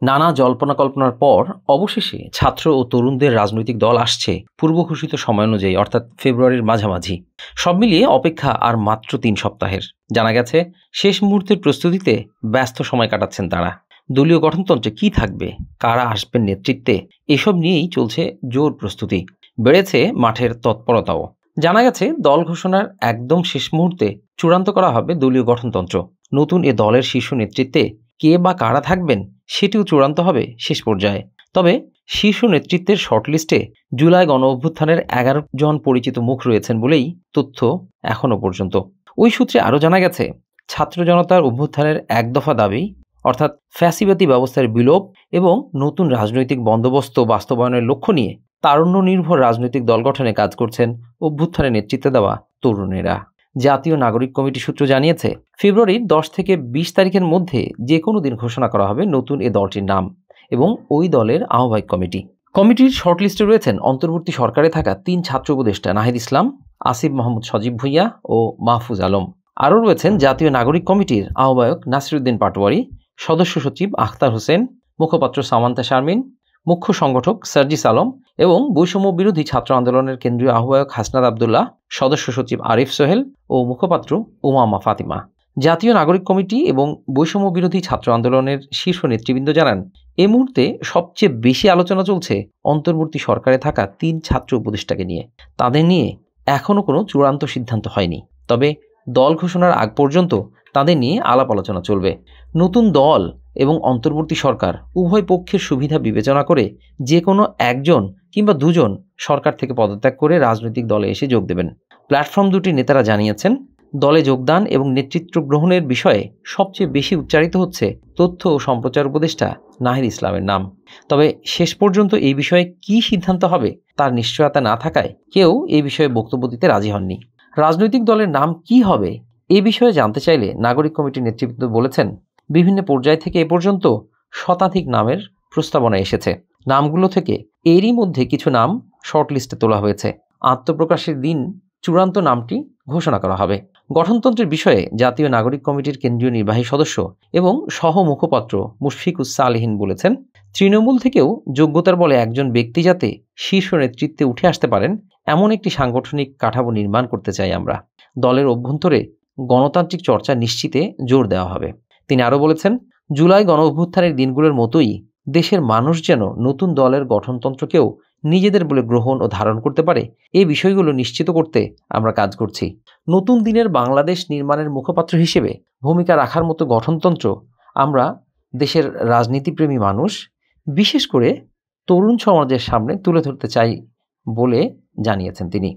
নানা জল্পনা কল্পনার পর অবশেষে ছাত্র ও তরুণদের রাজনৈতিক দল আসছে পূর্ব ঘোষিত সময় অনুযায়ী, অর্থাৎ ফেব্রুয়ারির মাঝামাঝি। সব মিলিয়ে অপেক্ষা আর মাত্র 3 সপ্তাহের। জানা গেছে শেষ মুহূর্তের প্রস্তুতিতে ব্যস্ত সময় কাটাচ্ছেন তারা। দলীয় গঠনতন্ত্রে কি থাকবে, কারা আসবেন নেতৃত্বে, এসব নিয়েই চলছে জোর প্রস্তুতি। বেড়েছে মাঠের তৎপরতাও। জানা গেছে দল ঘোষণার একদম শেষ মুহূর্তে চূড়ান্ত করা হবে দলীয় গঠনতন্ত্র। নতুন এ দলের শীর্ষ নেতৃত্বে কে বা কারা থাকবেন সেটিও চূড়ান্ত হবে শেষ পর্যায়ে। তবে শীর্ষ নেতৃত্বের শর্টলিস্টে জুলাই গণ অভ্যুত্থানের 11 জন পরিচিত মুখ রয়েছেন বলেই তথ্য এখনো পর্যন্ত। ওই সূত্রে আরও জানা গেছে ছাত্র জনতার অভ্যুত্থানের এক দফা দাবি, অর্থাৎ ফ্যাসিবাদী ব্যবস্থার বিলোপ এবং নতুন রাজনৈতিক বন্দোবস্ত বাস্তবায়নের লক্ষ্য নিয়ে তারুণ্য নির্ভর রাজনৈতিক দল গঠনে কাজ করছেন অভ্যুত্থানে নেতৃত্ব দেওয়া তরুণেরা। জাতীয় নাগরিক কমিটি সূত্র জানিয়েছে ফেব্রুয়ারির 10 থেকে 20 তারিখের মধ্যে যে কোনো দিন ঘোষণা করা হবে নতুন এ দলটির নাম এবং ওই দলের আহ্বায়ক কমিটি। কমিটির শর্টলিস্টে রয়েছেন অন্তর্বর্তী সরকারে থাকা 3 ছাত্র উপদেষ্টা নাহিদ ইসলাম, আসিফ মাহমুদ সজীব ভুঁইয়া ও মাহফুজ আলম। আরও রয়েছেন জাতীয় নাগরিক কমিটির আহ্বায়ক নাসিরউদ্দিন পাটোয়ারি, সদস্য সচিব আখতার হোসেন, মুখপাত্র সামান্তা শারমিন, মুখ্য সংগঠক সার্জিস আলম এবং বৈষম্য বিরোধী ছাত্র আন্দোলনের কেন্দ্রীয় আহ্বায়ক হাসনাত আবদুল্লাহ, সদস্য সচিব আরিফ সোহেল ও মুখপাত্র উমামা ফাতিমা। জাতীয় নাগরিক কমিটি এবং বৈষম্য বিরোধী ছাত্র আন্দোলনের শীর্ষ নেতৃবৃন্দ জানান এই মুহূর্তে সবচেয়ে বেশি আলোচনা চলছে অন্তর্বর্তী সরকারে থাকা 3 ছাত্র উপদেষ্টাকে নিয়ে। তাদের নিয়ে এখনও কোনো চূড়ান্ত সিদ্ধান্ত হয়নি, তবে দল ঘোষণার আগ পর্যন্ত তাদের নিয়ে আলাপ আলোচনা চলবে। নতুন দল এবং অন্তর্বর্তী সরকার উভয় পক্ষের সুবিধা বিবেচনা করে যে কোনো একজন কিংবা দুজন সরকার থেকে পদত্যাগ করে রাজনৈতিক দলে এসে যোগ দেবেন। প্ল্যাটফর্ম দুটির নেতারা জানিয়েছেন দলে যোগদান এবং নেতৃত্ব গ্রহণের বিষয়ে সবচেয়ে বেশি উচ্চারিত হচ্ছে তথ্য ও সম্প্রচার উপদেষ্টা নাহিদ ইসলামের নাম। তবে শেষ পর্যন্ত এই বিষয়ে কী সিদ্ধান্ত হবে তার নিশ্চয়তা না থাকায় কেউ এই বিষয়ে বক্তব্য দিতে রাজি হননি। রাজনৈতিক দলের নাম কি হবে এ বিষয়ে জানতে চাইলে নাগরিক কমিটির নেতৃবৃন্দ বলেছেন বিভিন্ন পর্যায় থেকে এ পর্যন্ত শতাধিক নামের প্রস্তাবনা এসেছে। নামগুলো থেকে এরই মধ্যে কিছু নাম শর্টলিস্টে তোলা হয়েছে। আত্মপ্রকাশের দিন চূড়ান্ত নামটি ঘোষণা করা হবে। গঠনতন্ত্রের বিষয়ে জাতীয় নাগরিক কমিটির কেন্দ্রীয় নির্বাহী সদস্য এবং সহ মুখপাত্র মুশফিকুস সালেহীন বলেছেন তৃণমূল থেকেও যোগ্যতার বলে একজন ব্যক্তি যাতে শীর্ষ নেতৃত্বে উঠে আসতে পারেন এমন একটি সাংগঠনিক কাঠামো নির্মাণ করতে চাই আমরা। দলের অভ্যন্তরে গণতান্ত্রিক চর্চা নিশ্চিতে জোর দেওয়া হবে। তিনি আরও বলেছেন জুলাই গণ অভ্যুত্থানের দিনগুলোর মতোই দেশের মানুষ যেন নতুন দলের গঠনতন্ত্রকেও নিজেদের বলে গ্রহণ ও ধারণ করতে পারে এই বিষয়গুলো নিশ্চিত করতে আমরা কাজ করছি। নতুন দিনের বাংলাদেশ নির্মাণের মুখপাত্র হিসেবে ভূমিকা রাখার মতো গঠনতন্ত্র আমরা দেশের রাজনীতিপ্রেমী মানুষ, বিশেষ করে তরুণ সমাজের সামনে তুলে ধরতে চাই বলে জানিয়েছেন তিনি।